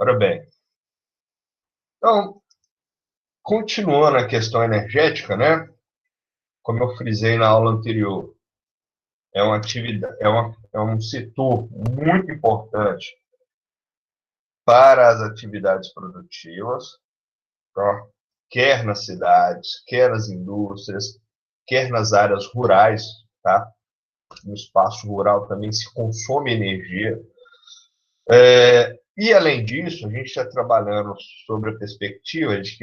Ora bem, então, continuando a questão energética, né? Como eu frisei na aula anterior, é uma atividade, é um setor muito importante para as atividades produtivas, tá? Quer nas cidades, quer nas indústrias, quer nas áreas rurais, tá? No espaço rural também se consome energia. E, além disso, a gente está trabalhando sobre a perspectiva de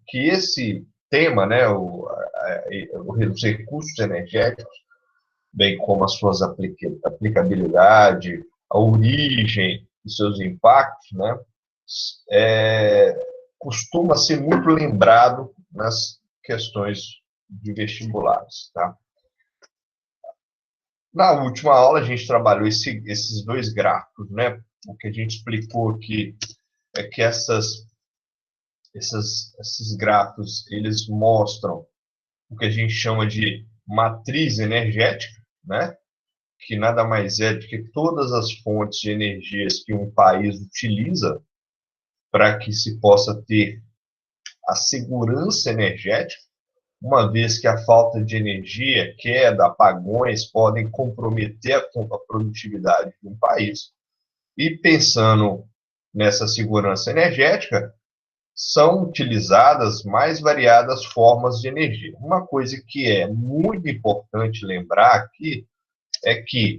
que esse tema, né, os recursos energéticos, bem como as suas aplicabilidade, a origem e seus impactos, né, costuma ser muito lembrado nas questões de vestibulares, tá? Na última aula, a gente trabalhou esses dois gráficos, né? O que a gente explicou aqui é que esses gráficos, eles mostram o que a gente chama de matriz energética, né? Que nada mais é do que todas as fontes de energias que um país utiliza para que se possa ter a segurança energética, uma vez que a falta de energia, queda, apagões podem comprometer a produtividade de um país. E pensando nessa segurança energética, são utilizadas mais variadas formas de energia. Uma coisa que é muito importante lembrar aqui é que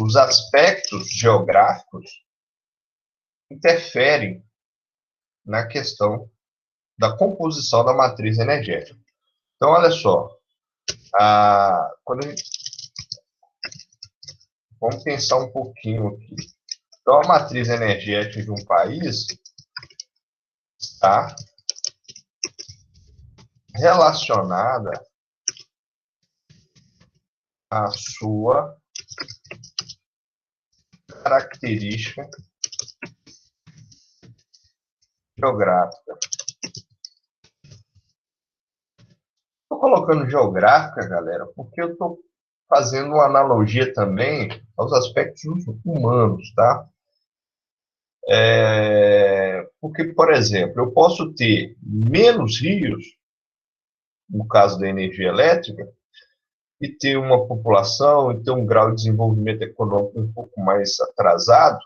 os aspectos geográficos interferem na questão da composição da matriz energética. Então, olha só, vamos pensar um pouquinho aqui. Então, a matriz energética de um país está relacionada à sua característica geográfica. Estou colocando geográfica, galera, porque eu estou fazendo uma analogia também aos aspectos humanos, tá? Porque, por exemplo, eu posso ter menos rios, no caso da energia elétrica, e ter uma população, e ter um grau de desenvolvimento econômico um pouco mais atrasado,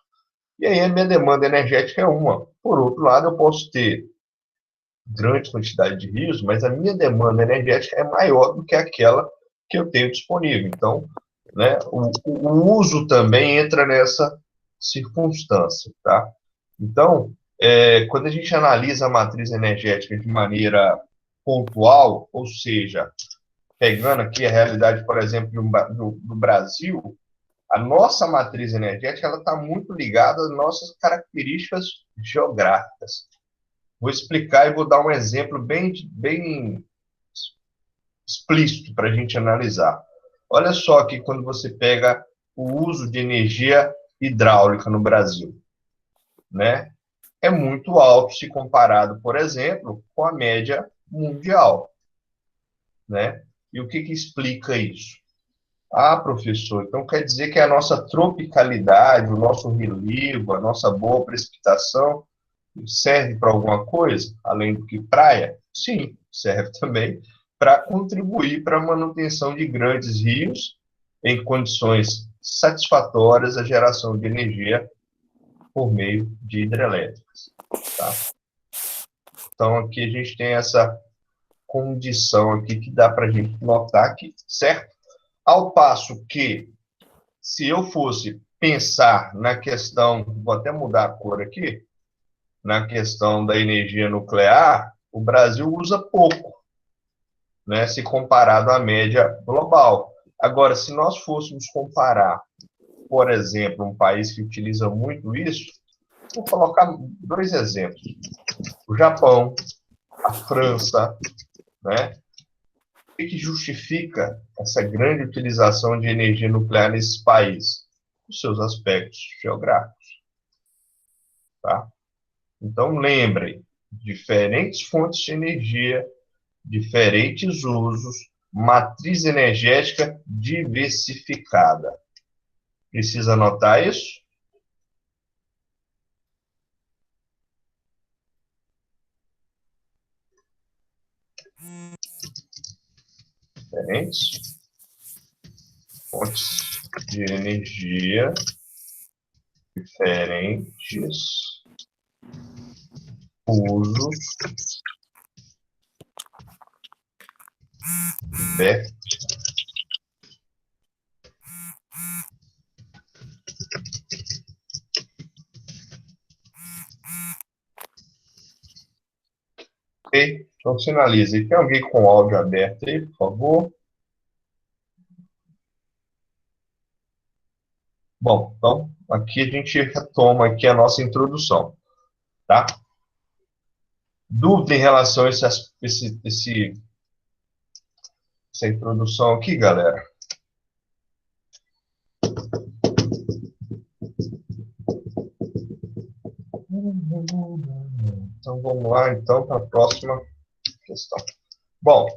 e aí a minha demanda energética é uma. Por outro lado, eu posso ter grande quantidade de rios, mas a minha demanda energética é maior do que aquela que eu tenho disponível. Então, né, o uso também entra nessa circunstância, tá? Então, quando a gente analisa a matriz energética de maneira pontual, ou seja, pegando aqui a realidade, por exemplo, do Brasil, a nossa matriz energética ela está muito ligada às nossas características geográficas. Vou explicar e vou dar um exemplo bem explícito para a gente analisar. Olha só que quando você pega o uso de energia hidráulica no Brasil, né? É muito alto se comparado, por exemplo, com a média mundial, né? E o que explica isso? Ah, professor, então quer dizer que a nossa tropicalidade, o nosso relevo, a nossa boa precipitação serve para alguma coisa, além do que praia? Sim, serve também para contribuir para a manutenção de grandes rios em condições satisfatórias à geração de energia por meio de hidrelétricas. Tá? Então, aqui a gente tem essa condição aqui que dá para a gente notar aqui, certo? Ao passo que, se eu fosse pensar na questão, vou até mudar a cor aqui, na questão da energia nuclear, o Brasil usa pouco, né, se comparado à média global. Agora, se nós fôssemos comparar, por exemplo, um país que utiliza muito isso, vou colocar dois exemplos. O Japão, a França, né? O que justifica essa grande utilização de energia nuclear nesses países? Os seus aspectos geográficos. Tá? Então, lembrem, diferentes fontes de energia, diferentes usos, matriz energética diversificada. Precisa anotar isso? diferentes fontes de energia diferentes usos verticais. Ok? Então, sinalize. Tem alguém com o áudio aberto aí, por favor? Bom, então, aqui a gente retoma aqui a nossa introdução, tá? Dúvida em relação a essa introdução aqui, galera? Então, vamos lá, então, para a próxima questão. Bom,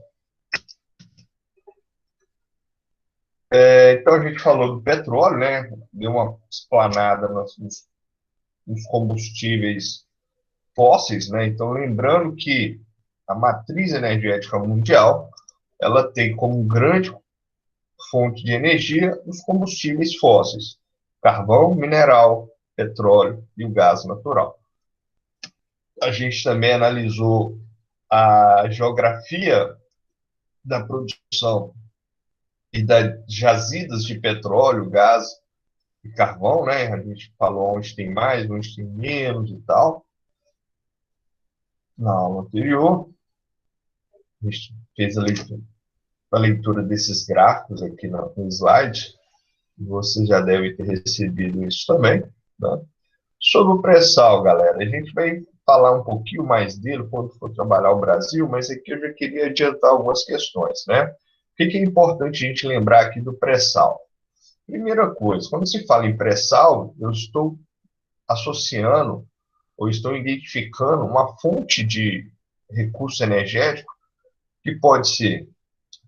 então a gente falou do petróleo, né? Deu uma explanada nos combustíveis fósseis, né? Então, lembrando que a matriz energética mundial, ela tem como grande fonte de energia os combustíveis fósseis, carvão, mineral, petróleo e o gás natural. A gente também analisou a geografia da produção e das jazidas de petróleo, gás e carvão, né? A gente falou onde tem mais, onde tem menos e tal. Na aula anterior, a gente fez a leitura desses gráficos aqui no slide. Você já deve ter recebido isso também, né? Sobre o pré-sal, galera, a gente vai falar um pouquinho mais dele quando for trabalhar o Brasil, mas aqui eu já queria adiantar algumas questões, né? O que é importante a gente lembrar aqui do pré-sal? Primeira coisa, quando se fala em pré-sal, eu estou associando ou estou identificando uma fonte de recurso energético que pode ser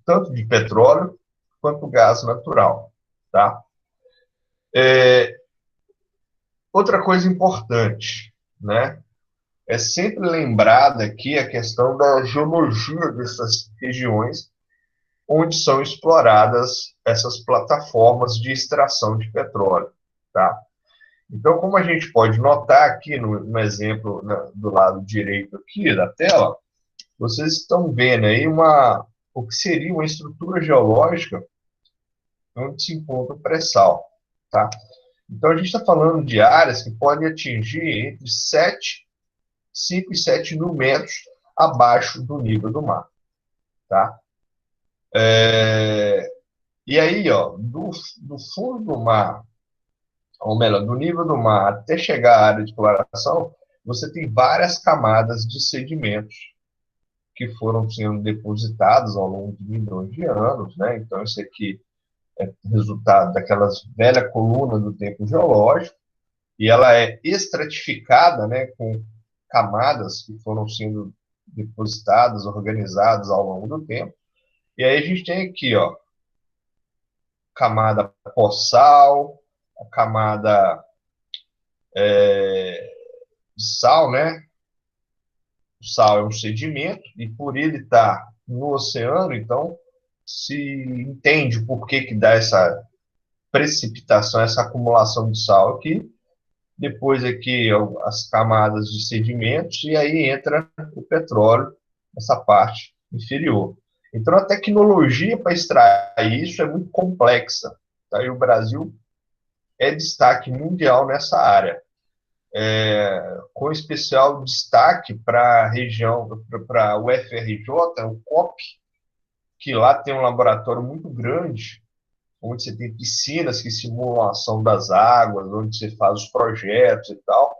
tanto de petróleo quanto gás natural, tá? Outra coisa importante, né? É sempre lembrada aqui a questão da geologia dessas regiões onde são exploradas essas plataformas de extração de petróleo, tá? Então, como a gente pode notar aqui no exemplo do lado direito aqui da tela, vocês estão vendo aí o que seria uma estrutura geológica onde se encontra o pré-sal, tá? Então, a gente está falando de áreas que podem atingir entre 5 e 7 mil metros abaixo do nível do mar, tá? E aí, ó, do fundo do mar, ou melhor, do nível do mar até chegar à área de exploração, você tem várias camadas de sedimentos que foram sendo depositados ao longo de milhões de anos, né? Então, isso aqui é resultado daquelas velha coluna do tempo geológico, e ela é estratificada, né, com camadas que foram sendo depositadas, organizadas ao longo do tempo. E aí a gente tem aqui, ó, camada poçal, a camada de sal, né? O sal é um sedimento e por ele estar no oceano, então se entende por que dá essa precipitação, essa acumulação de sal aqui. Depois aqui as camadas de sedimentos e aí entra o petróleo, essa parte inferior. Então a tecnologia para extrair isso é muito complexa, tá? E o Brasil é destaque mundial nessa área, com especial destaque para a região, para o UFRJ, o COP, que lá tem um laboratório muito grande, onde você tem piscinas que simulam a ação das águas, onde você faz os projetos e tal.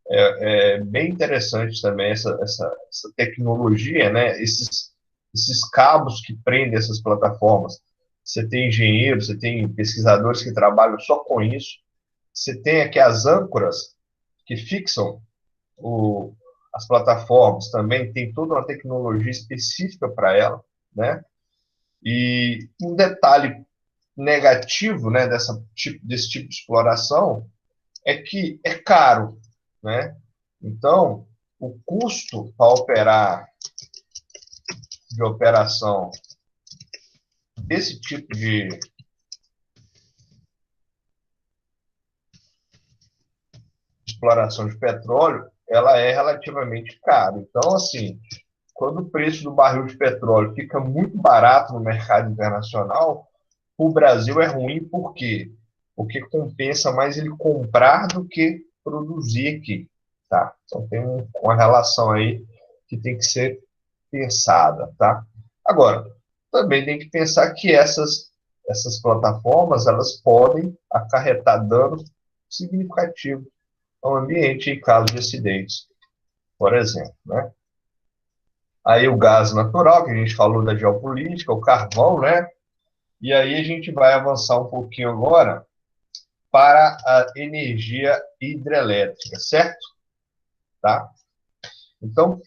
É bem interessante também essa tecnologia, né? Esses cabos que prendem essas plataformas. Você tem engenheiros, você tem pesquisadores que trabalham só com isso. Você tem aqui as âncoras que fixam as plataformas, também tem toda uma tecnologia específica para ela, né? E um detalhe negativo, né, desse tipo de exploração é que é caro, né? Então, o custo para operar de operação esse tipo de exploração de petróleo, ela é relativamente cara. Então, assim, quando o preço do barril de petróleo fica muito barato no mercado internacional, o Brasil é ruim por quê? Porque compensa mais ele comprar do que produzir aqui, tá? Então tem uma relação aí que tem que ser pensada, tá? Agora, também tem que pensar que essas plataformas, elas podem acarretar danos significativos ao ambiente em caso de acidentes, por exemplo, né? Aí o gás natural, que a gente falou da geopolítica, o carvão, né? E aí a gente vai avançar um pouquinho agora para a energia hidrelétrica, certo? Tá? Então,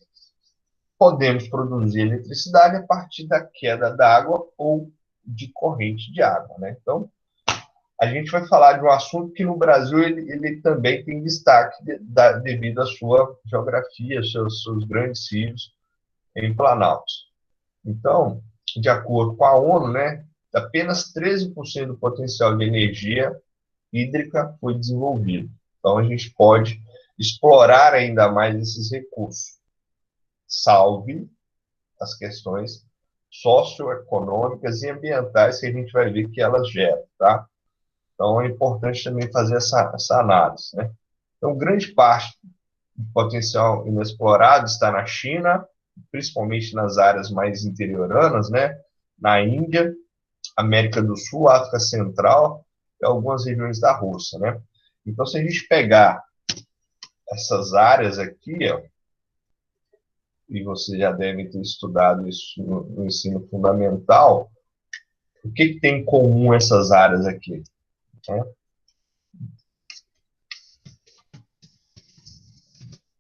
podemos produzir eletricidade a partir da queda d'água ou de corrente de água, né? Então, a gente vai falar de um assunto que no Brasil ele também tem destaque devido à sua geografia, seus grandes rios em Planaltos. Então, de acordo com a ONU, né, apenas 13% do potencial de energia hídrica foi desenvolvido. Então, a gente pode explorar ainda mais esses recursos, salve as questões socioeconômicas e ambientais que a gente vai ver que elas geram, tá? Então, é importante também fazer essa análise, né? Então, grande parte do potencial inexplorado está na China, principalmente nas áreas mais interioranas, né? Na Índia, América do Sul, África Central e algumas regiões da Rússia, né? Então, se a gente pegar essas áreas aqui, ó, e você já deve ter estudado isso no ensino fundamental, o que tem em comum essas áreas aqui? Né?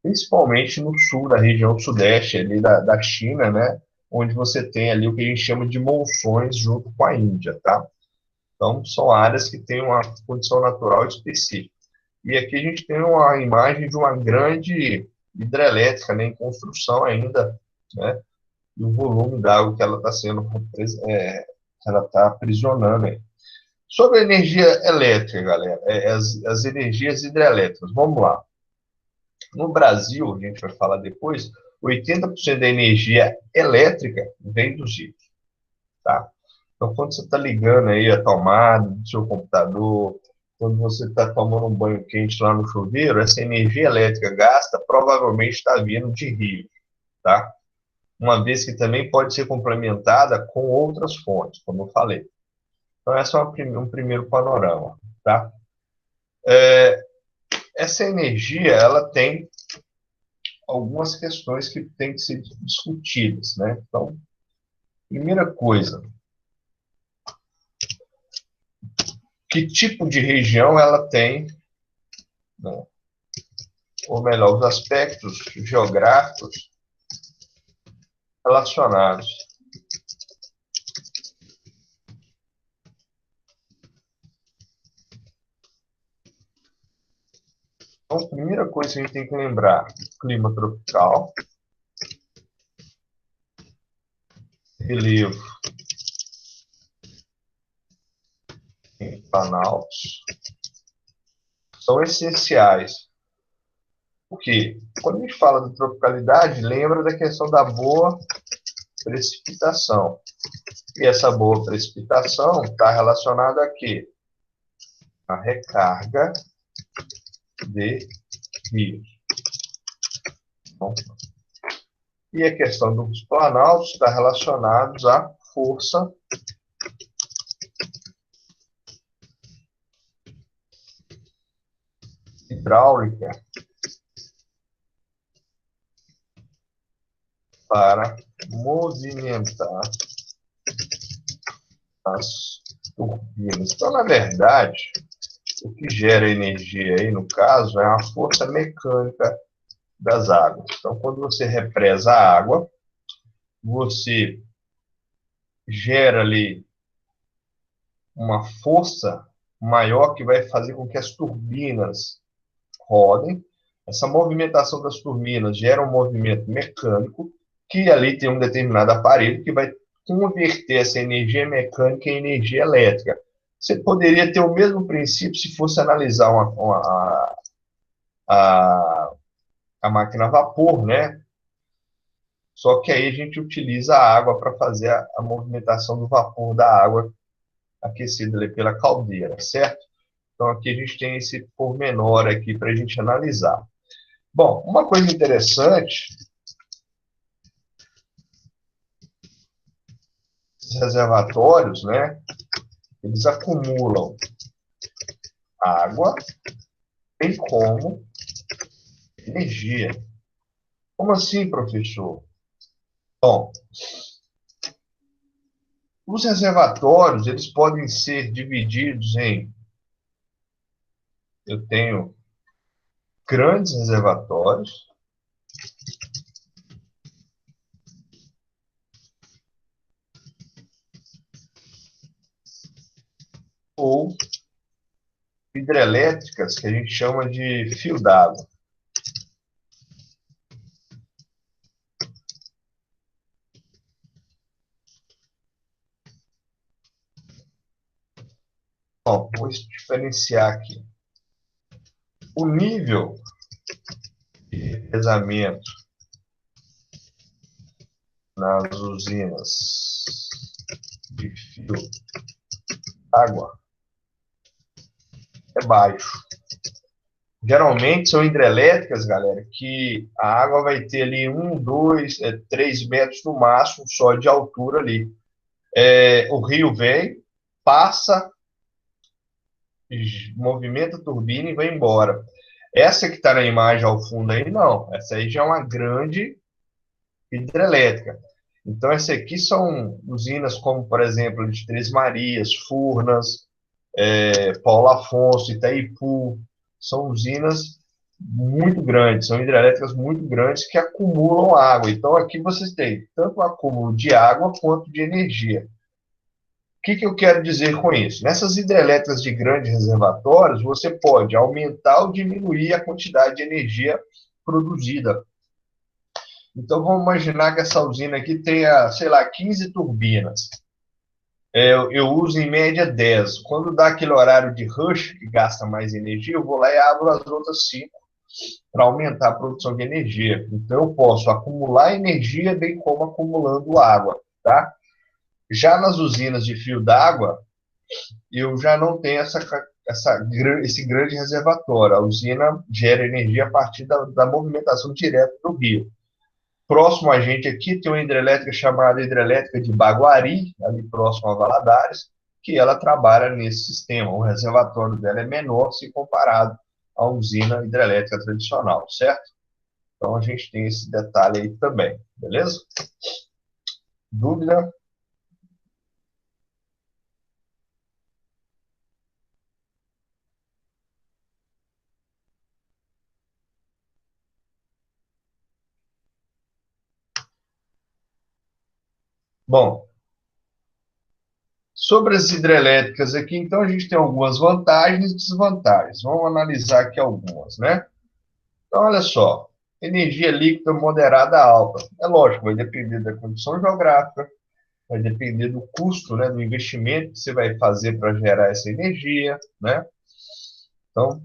Principalmente no sul, da região sudeste, ali da China, né? Onde você tem ali o que a gente chama de monções junto com a Índia, tá? Então, são áreas que têm uma condição natural específica. E aqui a gente tem uma imagem de uma grande hidrelétrica, né, em construção ainda, né, e o volume d'água que ela está sendo, ela está aprisionando aí. Sobre a energia elétrica, galera, as energias hidrelétricas, vamos lá. No Brasil, a gente vai falar depois, 80% da energia elétrica vem dos rios, tá? Então, quando você está ligando aí a tomada do seu computador, quando você está tomando um banho quente lá no chuveiro, essa energia elétrica gasta provavelmente está vindo de rio, tá? Uma vez que também pode ser complementada com outras fontes, como eu falei. Então, esse é um primeiro panorama, tá? Essa energia, ela tem algumas questões que têm que ser discutidas, né? Então, primeira coisa, que tipo de região ela tem, né? Ou melhor, os aspectos geográficos relacionados. Então, a primeira coisa que a gente tem que lembrar, clima tropical, relevo em Planaltos, são essenciais. Por quê? Quando a gente fala de tropicalidade, lembra da questão da boa precipitação. E essa boa precipitação está relacionada a quê? A recarga de rios. Bom, e a questão dos planaltos está relacionada à força hidráulica para movimentar as turbinas. Então, na verdade, o que gera energia aí, no caso, é a força mecânica das águas. Então, quando você represa a água, você gera ali uma força maior que vai fazer com que as turbinas rodem. Essa movimentação das turbinas gera um movimento mecânico, que ali tem um determinado aparelho que vai converter essa energia mecânica em energia elétrica. Você poderia ter o mesmo princípio se fosse analisar a, a máquina a vapor, né? Só que aí a gente utiliza a água para fazer a movimentação do vapor da água aquecida ali pela caldeira, certo? Então aqui a gente tem esse pormenor aqui para a gente analisar. Bom, uma coisa interessante, os reservatórios, né? Eles acumulam água, bem como energia. Como assim, professor? Bom, os reservatórios, eles podem ser divididos em, eu tenho grandes reservatórios, ou hidrelétricas, que a gente chama de fio d'água. Bom, vou diferenciar aqui. O nível de revezamento nas usinas de fio d'água é baixo. Geralmente são hidrelétricas, galera, que a água vai ter ali 3 metros no máximo só de altura ali. O rio vem, passa, movimenta a turbina e vai embora. Essa que está na imagem ao fundo aí, não. Essa aí já é uma grande hidrelétrica. Então, essa aqui são usinas como, por exemplo, de Três Marias, Furnas, Paulo Afonso, Itaipu. São usinas muito grandes, são hidrelétricas muito grandes que acumulam água. Então, aqui vocês têm tanto o acúmulo de água quanto de energia. O que eu quero dizer com isso? Nessas hidrelétricas de grandes reservatórios, você pode aumentar ou diminuir a quantidade de energia produzida. Então, vamos imaginar que essa usina aqui tenha, sei lá, 15 turbinas. Eu uso em média 10. Quando dá aquele horário de rush, que gasta mais energia, eu vou lá e abro as outras 5 para aumentar a produção de energia. Então, eu posso acumular energia, bem como acumulando água, tá? Já nas usinas de fio d'água, eu já não tenho esse grande reservatório. A usina gera energia a partir da movimentação direta do rio. Próximo a gente aqui tem uma hidrelétrica chamada hidrelétrica de Baguari, ali próximo a Valadares, que ela trabalha nesse sistema. O reservatório dela é menor se comparado à usina hidrelétrica tradicional, certo? Então a gente tem esse detalhe aí também, beleza? Dúvida? Bom, sobre as hidrelétricas aqui, então a gente tem algumas vantagens e desvantagens. Vamos analisar aqui algumas, né? Então, olha só, energia líquida moderada alta. É lógico, vai depender da condição geográfica, vai depender do custo, né, do investimento que você vai fazer para gerar essa energia, né? Então,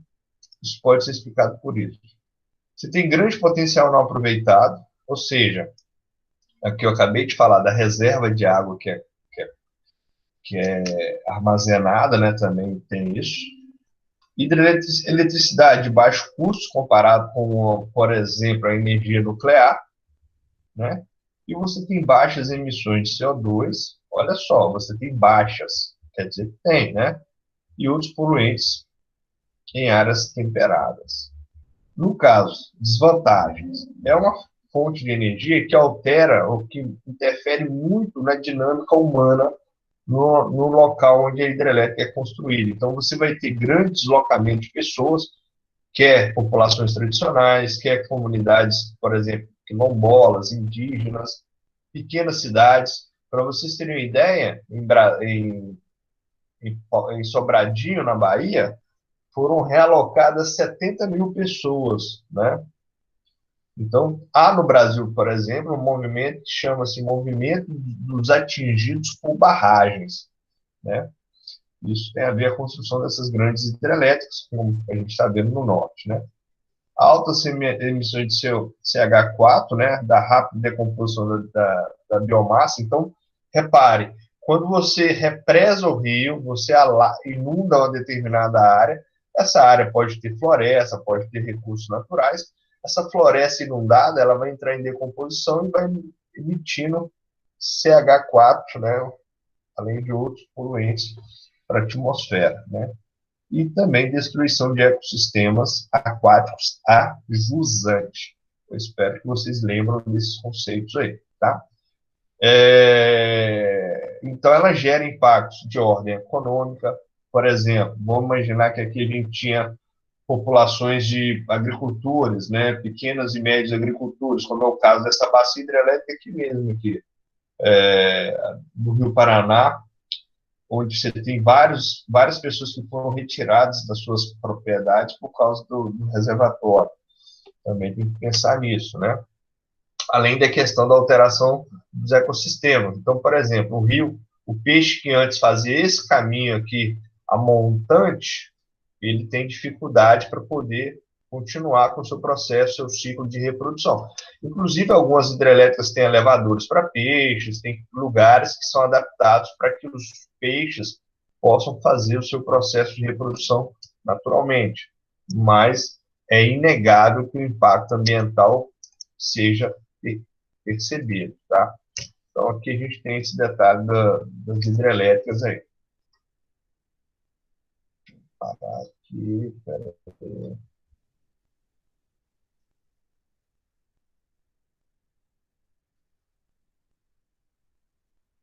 isso pode ser explicado por isso. Você tem grande potencial não aproveitado, ou seja, aqui eu acabei de falar da reserva de água que é armazenada, né, também tem isso. Hidroeletricidade de baixo custo comparado com, por exemplo, a energia nuclear, né? E você tem baixas emissões de CO2. Olha só, você tem baixas, quer dizer que tem, né? E outros poluentes em áreas temperadas. No caso, desvantagens. É uma fonte de energia que altera ou que interfere muito na dinâmica humana no local onde a hidrelétrica é construída. Então, você vai ter grande deslocamento de pessoas, quer populações tradicionais, quer comunidades, por exemplo, quilombolas, indígenas, pequenas cidades. Para vocês terem uma ideia, em Sobradinho, na Bahia, foram realocadas 70 mil pessoas, né? Então, há no Brasil, por exemplo, um movimento que chama-se Movimento dos Atingidos por Barragens, né? Isso tem a ver com a construção dessas grandes hidrelétricas, como a gente está vendo no norte, né? Altas emissões de CH4, né, da rápida decomposição da biomassa. Então, repare, quando você represa o rio, você inunda uma determinada área, essa área pode ter floresta, pode ter recursos naturais, essa floresta inundada, ela vai entrar em decomposição e vai emitindo CH4, né, além de outros poluentes para a atmosfera, né? E também destruição de ecossistemas aquáticos a jusante. Eu espero que vocês lembram desses conceitos aí, tá? Então, ela gera impactos de ordem econômica, por exemplo, vamos imaginar que aqui a gente tinha populações de agricultores, né, pequenas e médios agricultores, como é o caso dessa bacia hidrelétrica aqui mesmo, aqui, do Rio Paraná, onde você tem várias pessoas que foram retiradas das suas propriedades por causa do reservatório. Também tem que pensar nisso, né? Além da questão da alteração dos ecossistemas. Então, por exemplo, o rio, o peixe que antes fazia esse caminho aqui, a montante, ele tem dificuldade para poder continuar com o seu processo, seu ciclo de reprodução. Inclusive, algumas hidrelétricas têm elevadores para peixes, tem lugares que são adaptados para que os peixes possam fazer o seu processo de reprodução naturalmente. Mas é inegável que o impacto ambiental seja percebido, tá? Então, aqui a gente tem esse detalhe das hidrelétricas aí. Parar aqui, peraí.